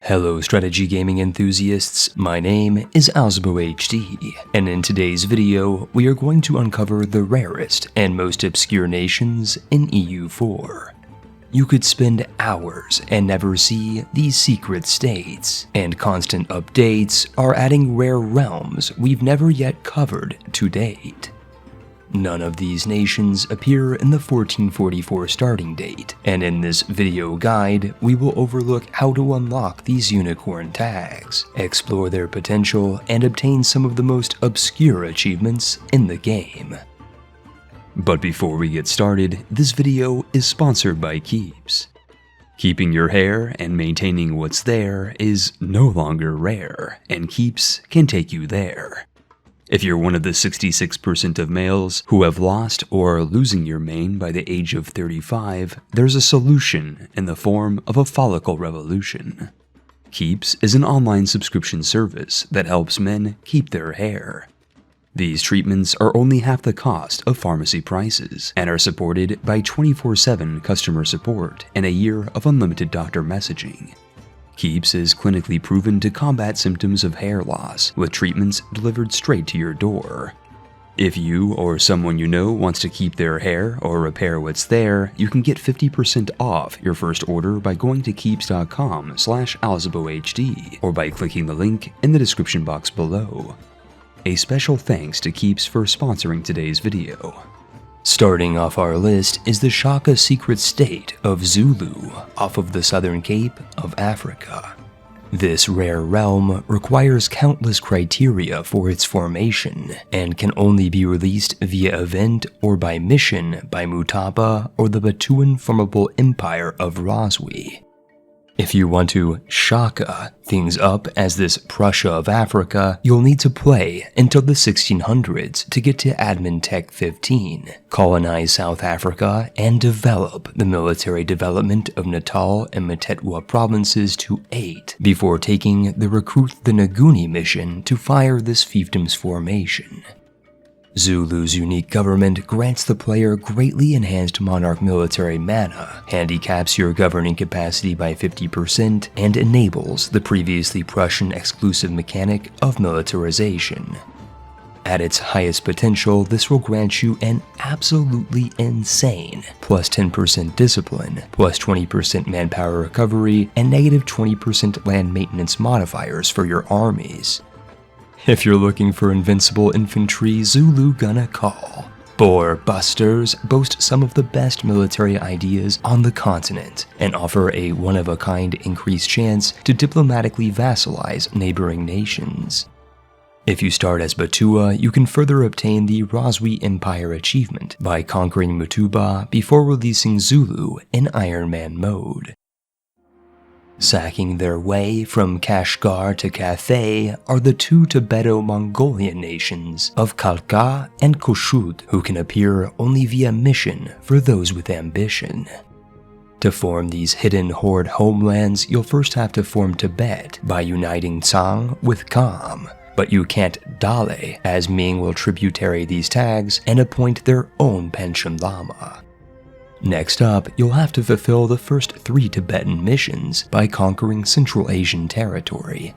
Hello strategy gaming enthusiasts, my name is AlzaboHD, and in today's video we are going to uncover the rarest and most obscure nations in EU4. You could spend hours and never see these secret states, and constant updates are adding rare realms we've never yet covered to date. None of these nations appear in the 1444 starting date, and in this video guide, we will overlook how to unlock these unicorn tags, explore their potential, and obtain some of the most obscure achievements in the game. But before we get started, this video is sponsored by Keeps. Keeping your hair and maintaining what's there is no longer rare, and Keeps can take you there. If you're one of the 66% of males who have lost or are losing your mane by the age of 35, there's a solution in the form of a follicle revolution. Keeps is an online subscription service that helps men keep their hair. These treatments are only half the cost of pharmacy prices and are supported by 24/7 customer support and a year of unlimited doctor messaging. Keeps is clinically proven to combat symptoms of hair loss with treatments delivered straight to your door. If you or someone you know wants to keep their hair or repair what's there, you can get 50% off your first order by going to keeps.com/AlzaboHD or by clicking the link in the description box below. A special thanks to Keeps for sponsoring today's video. Starting off our list is the Shaka secret state of Zulu off of the southern cape of Africa. This rare realm requires countless criteria for its formation and can only be released via event or by mission by Mutapa or the Batuan formable empire of Roswy. If you want to Shaka things up as this Prussia of Africa, you'll need to play until the 1600s to get to Admin Tech 15, colonize South Africa, and develop the military development of Natal and Mtetwa provinces to 8 before taking the Recruit the Nguni mission to fire this fiefdom's formation. Zulu's unique government grants the player greatly enhanced monarch military mana, handicaps your governing capacity by 50%, and enables the previously Prussian exclusive mechanic of militarization. At its highest potential, this will grant you an absolutely insane plus 10% discipline, plus 20% manpower recovery, and negative 20% land maintenance modifiers for your armies. If you're looking for invincible infantry, Zulu gonna call. Boer Busters boast some of the best military ideas on the continent and offer a one-of-a-kind increased chance to diplomatically vassalize neighboring nations. If you start as Batua, you can further obtain the Roswy Empire achievement by conquering Mutuba before releasing Zulu in Iron Man mode. Sacking their way from Kashgar to Cathay are the two Tibeto-Mongolian nations of Khalkha and Kossuth, who can appear only via mission for those with ambition. To form these hidden horde homelands, you'll first have to form Tibet by uniting Tsang with Kham, but you can't Dale, as Ming will tributary these tags and appoint their own Panchen Lama. Next up, you'll have to fulfill the first 3 Tibetan missions by conquering Central Asian territory.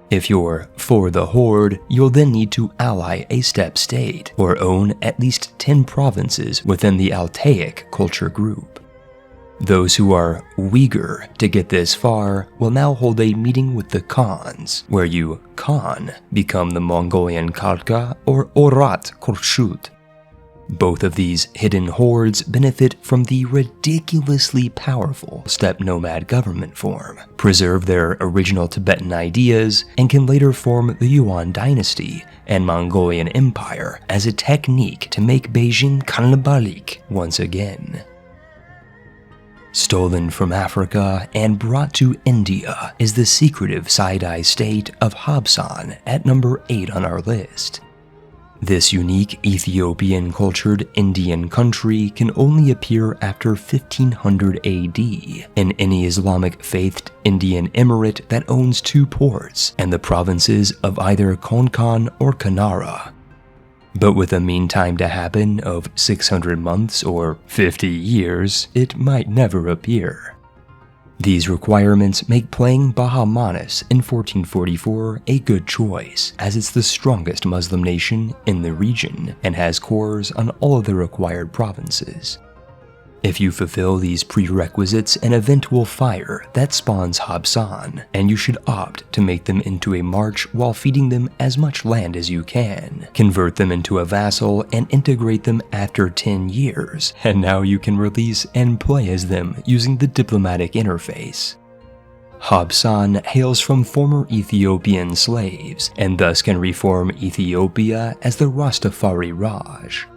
If you're for the Horde, you'll then need to ally a steppe state or own at least 10 provinces within the Altaic culture group. Those who are Uyghur to get this far will now hold a meeting with the Khans, where you Khan become the Mongolian Khalkha or Orat Kossuth. Both of these hidden hordes benefit from the ridiculously powerful steppe nomad government form, preserve their original Tibetan ideas, and can later form the Yuan dynasty and Mongolian Empire as a technique to make Beijing cannibalic once again. Stolen from Africa and brought to India is the secretive side-eye state of Habsan at number 8 on our list. This unique Ethiopian-cultured Indian country can only appear after 1500 AD in any Islamic-faithed Indian emirate that owns 2 ports and the provinces of either Konkan or Kanara. But with a mean time to happen of 600 months or 50 years, it might never appear. These requirements make playing Bahamanis in 1444 a good choice, as it's the strongest Muslim nation in the region and has cores on all of the required provinces. If you fulfill these prerequisites, an event will fire that spawns Habsan, and you should opt to make them into a march while feeding them as much land as you can. Convert them into a vassal and integrate them after 10 years, and now you can release and play as them using the diplomatic interface. Habsan hails from former Ethiopian slaves, and thus can reform Ethiopia as the Rastafari Raj.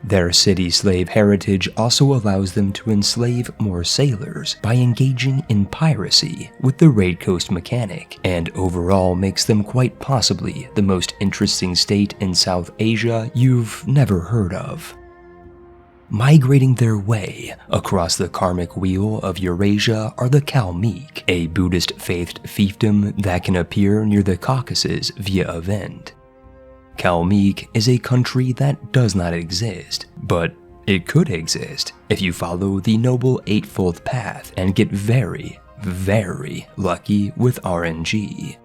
Their city slave heritage also allows them to enslave more sailors by engaging in piracy with the Raid Coast mechanic, and overall makes them quite possibly the most interesting state in South Asia you've never heard of. Migrating their way across the karmic wheel of Eurasia are the Kalmyk, a Buddhist-faithed fiefdom that can appear near the Caucasus via event. Kalmyk is a country that does not exist, but it could exist if you follow the Noble Eightfold Path and get very, very lucky with RNG.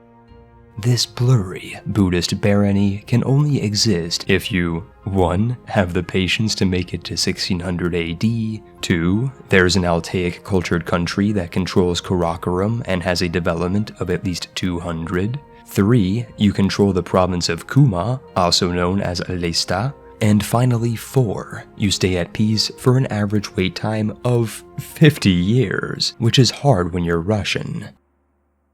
This blurry Buddhist barony can only exist if you 1. Have the patience to make it to 1600 AD, 2. There's an Altaic cultured country that controls Karakoram and has a development of at least 200, 3. You control the province of Kuma, also known as Alesta. And finally 4. You stay at peace for an average wait time of 50 years, which is hard when you're Russian.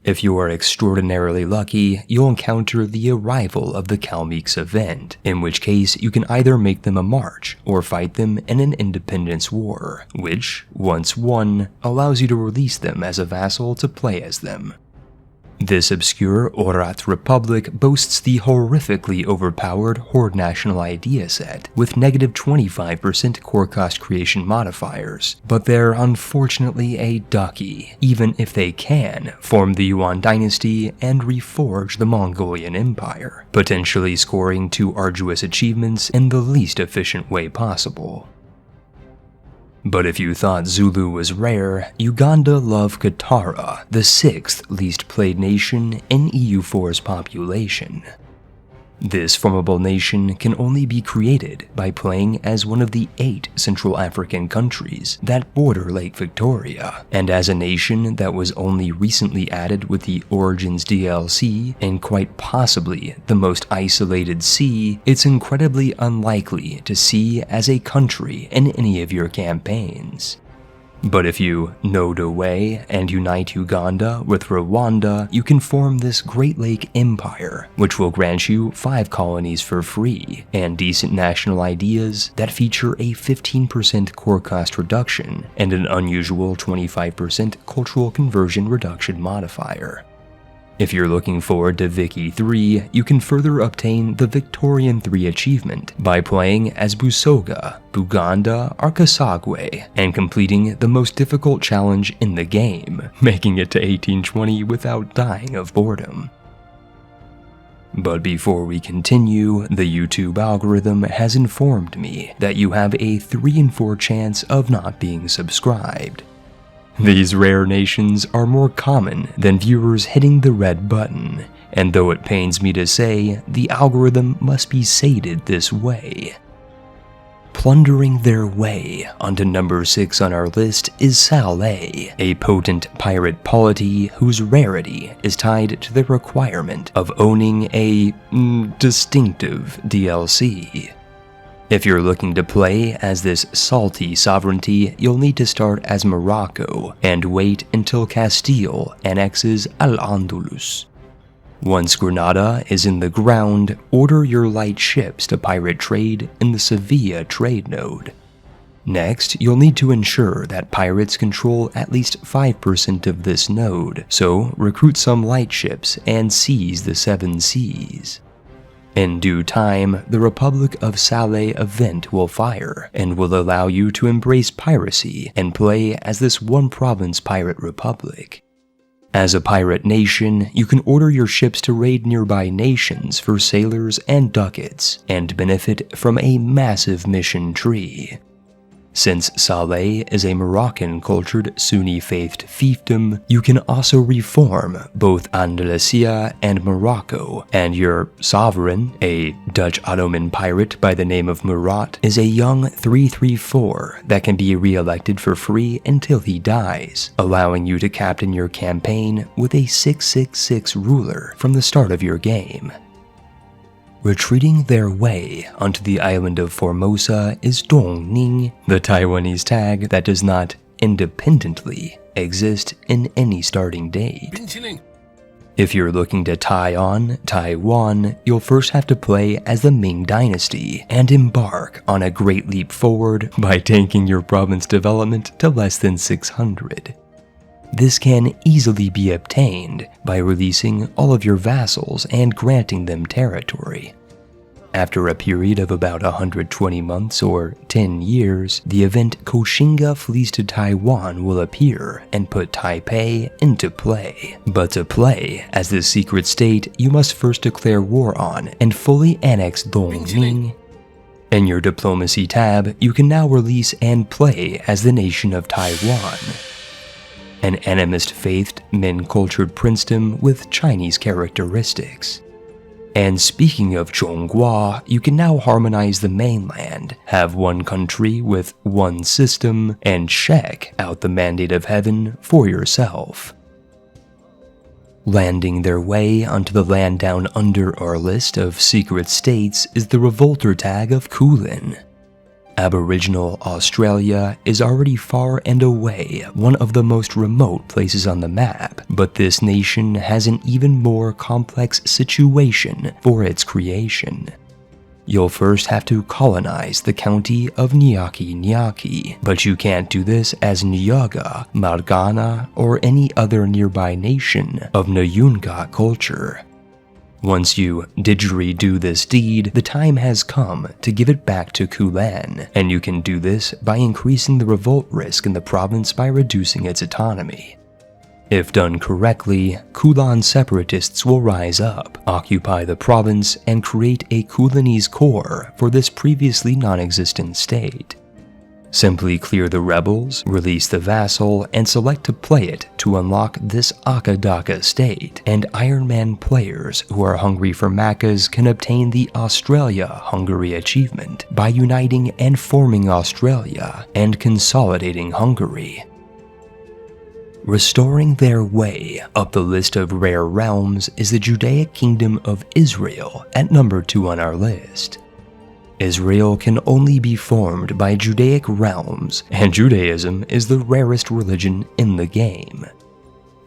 If you are extraordinarily lucky, you'll encounter the arrival of the Kalmyk's event, in which case you can either make them a march or fight them in an independence war, which, once won, allows you to release them as a vassal to play as them. This obscure Orat Republic boasts the horrifically overpowered Horde National Idea set with negative 25% core cost creation modifiers, but they're unfortunately a ducky, even if they can form the Yuan dynasty and reforge the Mongolian Empire, potentially scoring 2 arduous achievements in the least efficient way possible. But if you thought Zulu was rare, Uganda love Katara, the 6th least played nation in EU4's population. This formable nation can only be created by playing as one of the 8 Central African countries that border Lake Victoria, and as a nation that was only recently added with the Origins DLC and quite possibly the most isolated sea, it's incredibly unlikely to see as a country in any of your campaigns. But if you node away and unite Uganda with Rwanda, you can form this Great Lake Empire, which will grant you 5 colonies for free, and decent national ideas that feature a 15% core cost reduction and an unusual 25% cultural conversion reduction modifier. If you're looking forward to Vicky 3, you can further obtain the Victorian 3 achievement by playing as Busoga, Buganda, or Kasagwe, and completing the most difficult challenge in the game, making it to 1820 without dying of boredom. But before we continue, the YouTube algorithm has informed me that you have a 3 in 4 chance of not being subscribed. These rare nations are more common than viewers hitting the red button, and though it pains me to say, the algorithm must be sated this way. Plundering their way onto number 6 on our list is Zahl, a potent pirate polity whose rarity is tied to the requirement of owning a distinctive DLC. If you're looking to play as this salty sovereignty, you'll need to start as Morocco and wait until Castile annexes Al-Andalus. Once Granada is in the ground, order your light ships to pirate trade in the Sevilla trade node. Next, you'll need to ensure that pirates control at least 5% of this node, so recruit some light ships and seize the 7 seas. In due time, the Republic of Saleh event will fire and will allow you to embrace piracy and play as this one-province pirate republic. As a pirate nation, you can order your ships to raid nearby nations for sailors and ducats, and benefit from a massive mission tree. Since Saleh is a Moroccan-cultured Sunni-faithed fiefdom, you can also reform both Andalusia and Morocco, and your sovereign, a Dutch Ottoman pirate by the name of Murat, is a young 334 that can be re-elected for free until he dies, allowing you to captain your campaign with a 666 ruler from the start of your game. Retreating their way onto the island of Formosa is Dongning, the Taiwanese tag that does not independently exist in any starting date. If you're looking to tie on Taiwan, you'll first have to play as the Ming Dynasty and embark on a great leap forward by tanking your province development to less than 600. This can easily be obtained by releasing all of your vassals and granting them territory. After a period of about 120 months or 10 years, the event Koshinga Flees to Taiwan will appear and put Taipei into play. But to play as this secret state, you must first declare war on and fully annex Dongning. In your diplomacy tab, you can now release and play as the nation of Taiwan, an animist-faithed, Min-cultured princedom with Chinese characteristics. And speaking of Zhonghua, you can now harmonize the mainland, have one country with one system, and check out the Mandate of Heaven for yourself. Landing their way onto the land down under our list of secret states is the revolter tag of Kulin. Aboriginal Australia is already far and away one of the most remote places on the map, but this nation has an even more complex situation for its creation. You'll first have to colonize the county of Nyaki Nyaki, but you can't do this as Nyaga, Margana, or any other nearby nation of Nyunga culture. Once you didgeridoo this deed, the time has come to give it back to Kulan, and you can do this by increasing the revolt risk in the province by reducing its autonomy. If done correctly, Kulan separatists will rise up, occupy the province, and create a Kulanese core for this previously non-existent state. Simply clear the rebels, release the vassal, and select to play it to unlock this Akadaka state, and Iron Man players who are hungry for Macas can obtain the Australia-Hungary achievement by uniting and forming Australia and consolidating Hungary. Restoring their way up the list of rare realms is the Judaic Kingdom of Israel at number 2 on our list. Israel can only be formed by Judaic realms, and Judaism is the rarest religion in the game.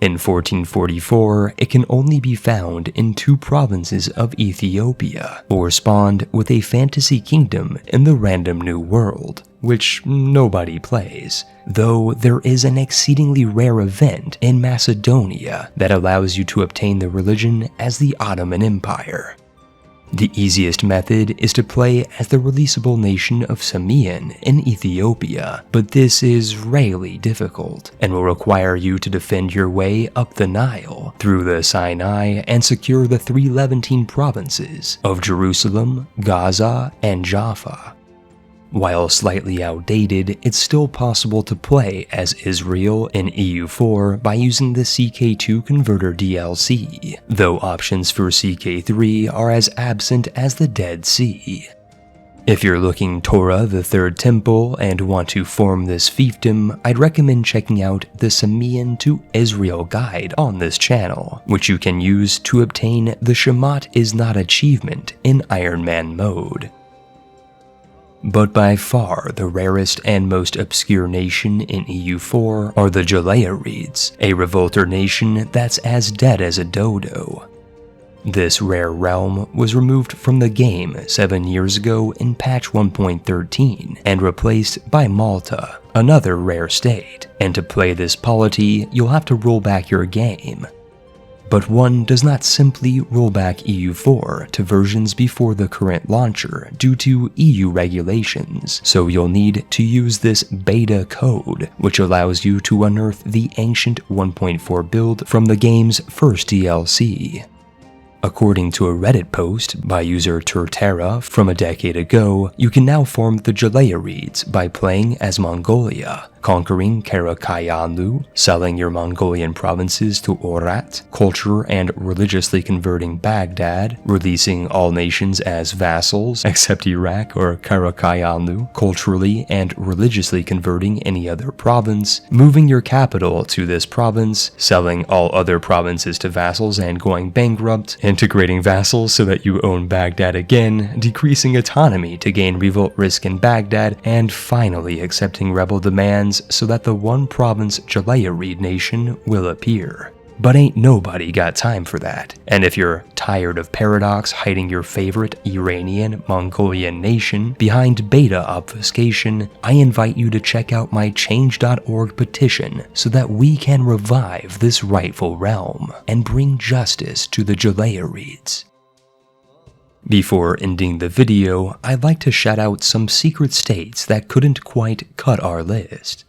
In 1444, it can only be found in 2 provinces of Ethiopia, or spawned with a fantasy kingdom in the random new world, which nobody plays, though there is an exceedingly rare event in Macedonia that allows you to obtain the religion as the Ottoman Empire. The easiest method is to play as the releasable nation of Samian in Ethiopia, but this is really difficult and will require you to defend your way up the Nile through the Sinai and secure the 3 Levantine provinces of Jerusalem, Gaza, and Jaffa. While slightly outdated, it's still possible to play as Israel in EU4 by using the CK2 Converter DLC, though options for CK3 are as absent as the Dead Sea. If you're looking Torah the Third Temple and want to form this fiefdom, I'd recommend checking out the Samian to Israel guide on this channel, which you can use to obtain the Shemat is Not achievement in Iron Man mode. But by far the rarest and most obscure nation in EU4 are the Jalairids, a revolter nation that's as dead as a dodo. This rare realm was removed from the game 7 years ago in patch 1.13 and replaced by Malta, another rare state, and to play this polity you'll have to roll back your game. But one does not simply roll back EU4 to versions before the current launcher due to EU regulations, so you'll need to use this beta code, which allows you to unearth the ancient 1.4 build from the game's first DLC. According to a Reddit post by user Turtera from a decade ago, you can now form the Jalairids by playing as Mongolia, conquering Karakayanlu, selling your Mongolian provinces to Orat, culture and religiously converting Baghdad, releasing all nations as vassals except Iraq or Karakayanlu, culturally and religiously converting any other province, moving your capital to this province, selling all other provinces to vassals and going bankrupt, integrating vassals so that you own Baghdad again, decreasing autonomy to gain revolt risk in Baghdad, and finally accepting rebel demands so that the one province Jalairid nation will appear. But ain't nobody got time for that. And if you're tired of Paradox hiding your favorite Iranian Mongolian nation behind beta obfuscation, I invite you to check out my change.org petition so that we can revive this rightful realm and bring justice to the Jalairids. Before ending the video, I'd like to shout out some secret states that couldn't quite cut our list.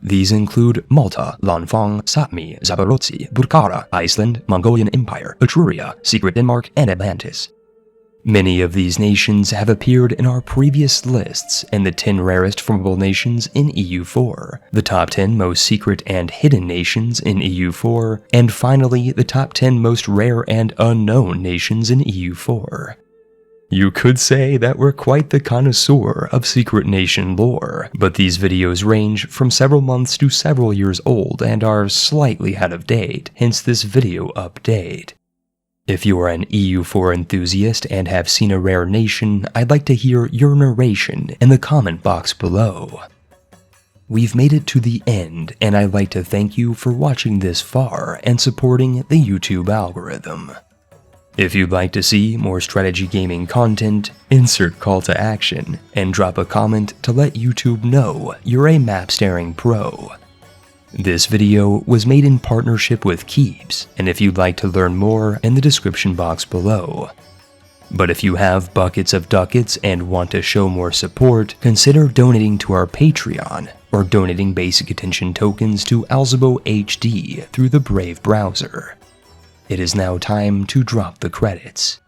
These include Malta, Lanfang, Sapmi, Zaporozhye, Bukhara, Iceland, Mongolian Empire, Etruria, Secret Denmark, and Atlantis. Many of these nations have appeared in our previous lists in the 10 rarest formable nations in EU4, the top 10 most secret and hidden nations in EU4, and finally the top 10 most rare and unknown nations in EU4. You could say that we're quite the connoisseur of secret nation lore, but these videos range from several months to several years old and are slightly out of date, hence this video update. If you are an EU4 enthusiast and have seen a rare nation, I'd like to hear your narration in the comment box below. We've made it to the end, and I'd like to thank you for watching this far and supporting the YouTube algorithm. If you'd like to see more strategy gaming content, insert call to action, and drop a comment to let YouTube know you're a map-staring pro. This video was made in partnership with Keeps, and if you'd like to learn more, in the description box below. But if you have buckets of ducats and want to show more support, consider donating to our Patreon, or donating basic attention tokens to AlzaboHD through the Brave browser. It is now time to drop the credits.